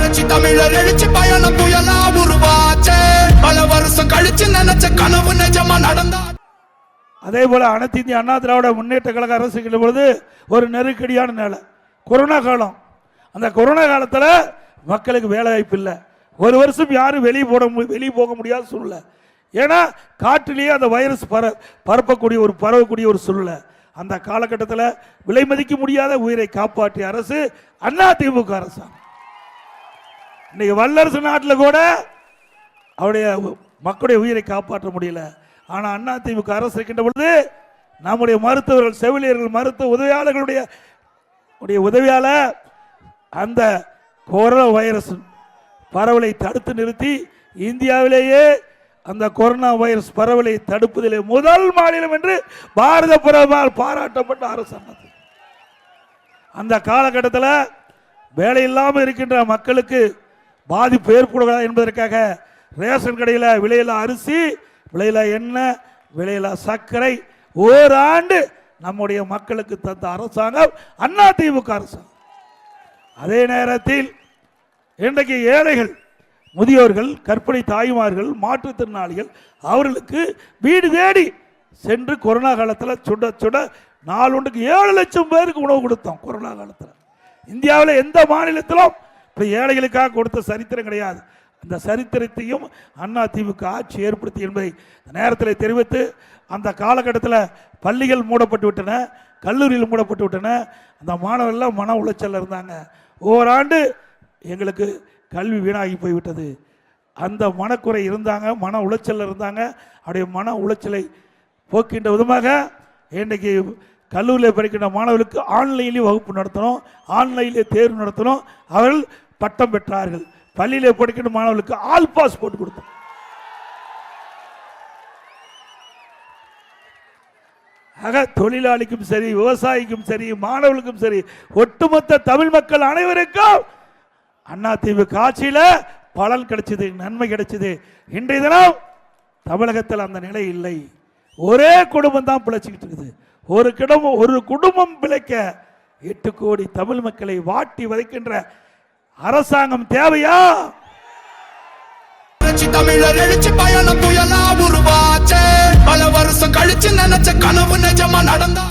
தமிழர் எழுச்சி பயணம் புயலா உருவாச்சே பல வருஷம் கழிச்சு நினைச்ச கனவு நிஜமா நடந்தா. அதே போல அனைத்து இந்திய அண்ணா திராவிட முன்னேற்ற கழக அரசுகின்ற பொழுது ஒரு நெருக்கடியான நிலை கொரோனா காலம். அந்த கொரோனா காலத்தில் மக்களுக்கு வேலை வாய்ப்பு இல்லை. ஒரு வருஷம் யாரும் வெளியே போக முடியாத சூழ்நிலை. ஏன்னா காற்றிலேயே அந்த வைரஸ் பரவக்கூடிய ஒரு சூழ்நிலை. அந்த காலகட்டத்தில் விலை மதிக்க முடியாத உயிரை காப்பாற்றிய அரசு அதிமுக அரசாங்கம். இன்னைக்கு வல்லரசு நாட்டில் கூட அவருடைய மக்களுடைய உயிரை காப்பாற்ற முடியல. ஆனால் அதிமுக அரசு இருக்கின்ற பொழுது நம்முடைய மருத்துவர்கள், செவிலியர்கள், மருத்துவ உதவியாளர்களுடைய உதவியால அந்த கொரோனா வைரஸ் பரவலை தடுத்து நிறுத்தி இந்தியாவிலேயே அந்த கொரோனா வைரஸ் பரவலை தடுப்பதிலே முதல் மாநிலம் என்று பாரத பிரதமரால் பாராட்டப்பட்ட அரசாங்கம். அந்த காலகட்டத்தில் வேலை இல்லாமல் இருக்கின்ற மக்களுக்கு பாதிப்பு ஏற்படக்கூடாது என்பதற்காக ரேஷன் கடையில் விலையில்லா அரிசி, விலையில்லா எண்ணெய், விலையில்லா சர்க்கரை ஓராண்டு நம்முடைய மக்களுக்கு தந்த அரசாங்கம் அதிமுக அரசாங்கம். அதே நேரத்தில் இன்றைக்கு ஏழைகள், முதியோர்கள், கர்ப்பிணி தாய்மார்கள், மாற்றுத்திறனாளிகள் அவர்களுக்கு வீடு தேடி சென்று கொரோனா காலத்தில் சுட நாளொன்றுக்கு 7 லட்சம் பேருக்கு உணவு கொடுத்தோம். கொரோனா காலத்தில் இந்தியாவில் எந்த மாநிலத்திலும் இப்போ ஏழைகளுக்காக கொடுத்த சரித்திரம் கிடையாது. அந்த சரித்திரத்தையும் அதிமுக ஆட்சி ஏற்படுத்தி என்பதை நேரத்தில் தெரிவித்து, அந்த காலகட்டத்தில் பள்ளிகள் மூடப்பட்டு விட்டன, கல்லூரிகள் மூடப்பட்டு விட்டன. அந்த மாணவர்கள்லாம் மன உளைச்சல் இருந்தாங்க. ஓராண்டு எங்களுக்கு கல்வி வீணாகி போய்விட்டது. அந்த மனக்குறை இருந்தாங்க, மன உளைச்சல் இருந்தாங்க. அவருடைய மன உளைச்சலை போக்கின்ற விதமாக இன்றைக்கு கல்லூரியில் படிக்கின்ற மாணவர்களுக்கு ஆன்லைன்லேயே வகுப்பு நடத்தணும், ஆன்லைன்லேயே தேர்வு நடத்தணும். அவர்கள் பட்டம் பெற்றார்கள். பள்ளியில் படிக்கின்ற மாணவர்களுக்கு ஆல் பாஸ் போட்டு கொடுத்தோம். ஆக தொழிலாளிக்கும் சரி, விவசாயிக்கும் சரி, மாணவர்களுக்கும் சரி, ஒட்டுமொத்த தமிழ் மக்கள் அனைவருக்கும் அதிமுக ஆட்சியில் பலன் கிடைச்சது, நன்மை கிடைச்சது. இன்றைய தினம் தமிழகத்தில் அந்த நிலை இல்லை. ஒரே குடும்பம் தான் பிழைச்சிக்கிட்டு இருக்குது. ஒரு குடும்பம் பிழைக்க 8 கோடி தமிழ் மக்களை வாட்டி வதைக்கின்ற அரசாங்கம் தேவையா? தமிழர் எழுச்சி பயணம் புயலா உருவாச்சே பல வருஷம் கழிச்சு நினைச்ச கனவு நிஜமா நடந்தா.